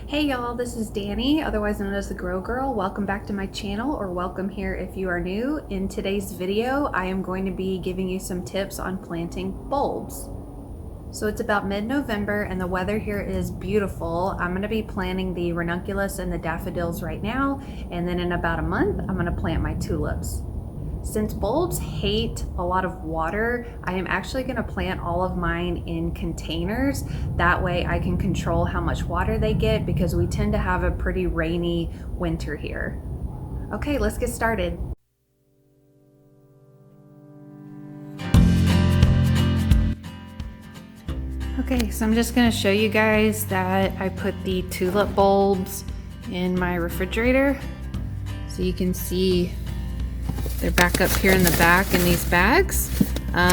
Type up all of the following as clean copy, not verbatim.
Hey y'all, this is Dani, otherwise known as the GURL Girl. Welcome back to my channel, or welcome here if you are new. In today's video, I am going to be giving you some tips on planting bulbs. So it's about mid-November and the weather here is beautiful. I'm going to be planting the ranunculus and the daffodils right now, and then in about a month, I'm going to plant my tulips. Since bulbs hate a lot of water, I am actually going to plant all of mine in containers. That way I can control how much water they get because we tend to have a pretty rainy winter here. Okay, let's get started. Okay, so I'm just going to show you guys that I put the tulip bulbs in my refrigerator. So you can see they're back up here in the back in these bags.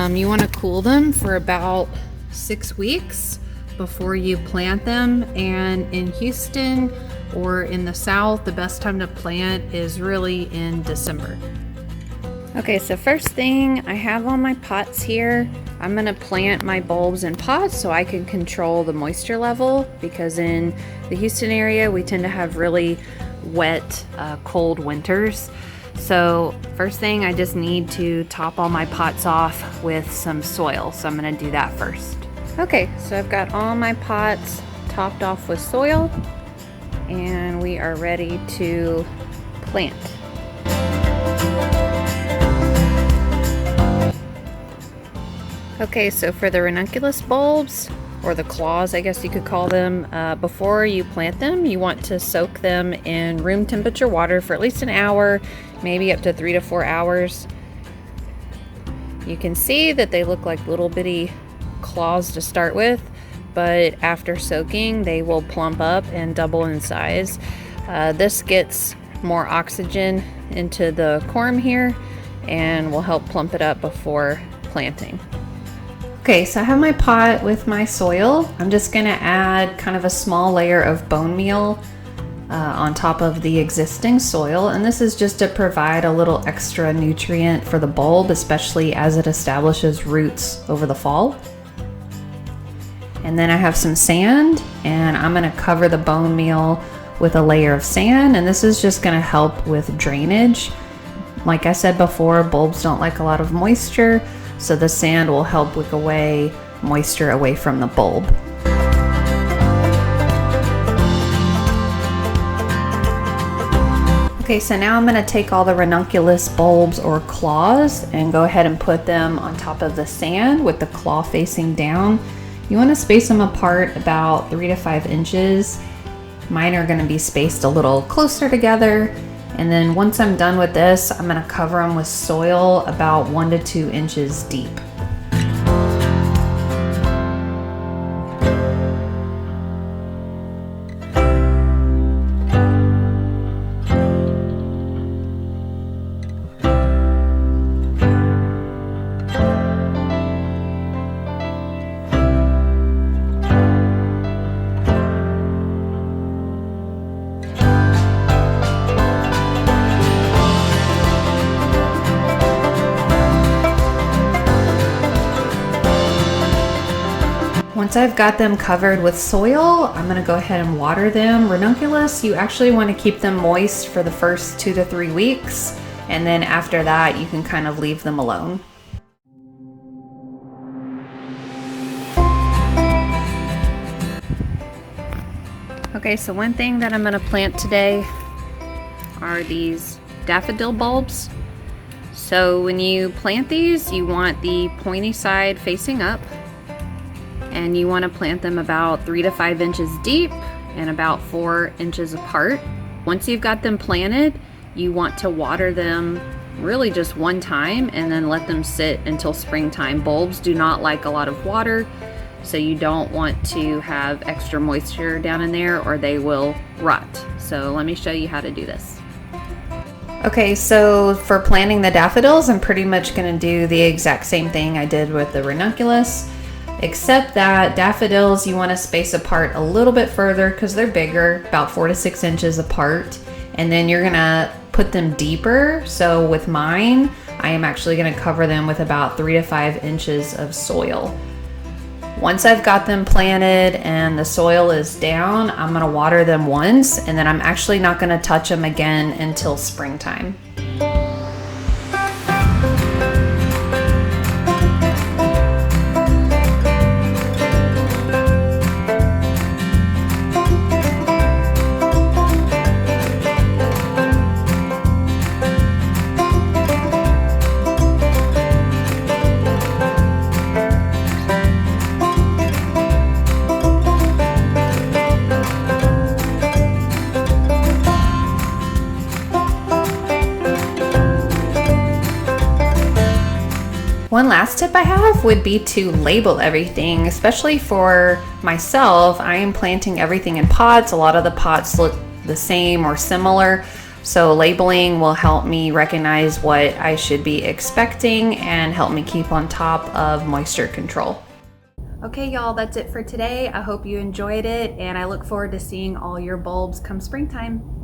You want to cool them for about 6 weeks before you plant them. And in Houston or in the South, the best time to plant is really in December. Okay, so first thing, I have all my pots here. I'm gonna plant my bulbs in pots so I can control the moisture level, because in the Houston area, we tend to have really wet, cold winters. So first thing, I just need to top all my pots off with some soil. So I'm gonna do that first. Okay, so I've got all my pots topped off with soil and we are ready to plant. Okay, so for the ranunculus bulbs, or the claws, I guess you could call them, before you plant them, you want to soak them in room temperature water for at least an hour, maybe up to 3 to 4 hours. You can see that they look like little bitty claws to start with, but after soaking, they will plump up and double in size. This gets more oxygen into the corm here and will help plump it up before planting. Okay, so I have my pot with my soil. I'm just gonna add kind of a small layer of bone meal on top of the existing soil. And this is just to provide a little extra nutrient for the bulb, especially as it establishes roots over the fall. And then I have some sand, and I'm gonna cover the bone meal with a layer of sand. And this is just gonna help with drainage. Like I said before, bulbs don't like a lot of moisture, so the sand will help wick away moisture away from the bulb. Okay, so now I'm going to take all the ranunculus bulbs or claws and go ahead and put them on top of the sand with the claw facing down. You want to space them apart about 3 to 5 inches. Mine are going to be spaced a little closer together. And then once I'm done with this, I'm going to cover them with soil about 1 to 2 inches deep. Once I've got them covered with soil, I'm going to go ahead and water them. Ranunculus, you actually want to keep them moist for the first 2 to 3 weeks, and then after that you can kind of leave them alone. Okay, so one thing that I'm going to plant today are these daffodil bulbs. So when you plant these, you want the pointy side facing up. And you want to plant them about 3 to 5 inches deep and about 4 inches apart. Once you've got them planted, you want to water them really just one time and then let them sit until springtime. Bulbs do not like a lot of water, so you don't want to have extra moisture down in there or they will rot. So let me show you how to do this. Okay, so for planting the daffodils, I'm pretty much going to do the exact same thing I did with the ranunculus. Except that daffodils, you want to space apart a little bit further because they're bigger, about 4 to 6 inches apart. And then you're going to put them deeper. So with mine, I am actually going to cover them with about 3 to 5 inches of soil. Once I've got them planted and the soil is down, I'm gonna water them once, and then I'm actually not gonna touch them again until springtime. One last tip I have would be to label everything, especially for myself. I am planting everything in pots. A lot of the pots look the same or similar, so labeling will help me recognize what I should be expecting and help me keep on top of moisture control. Okay, y'all, that's it for today. I hope you enjoyed it, and I look forward to seeing all your bulbs come springtime.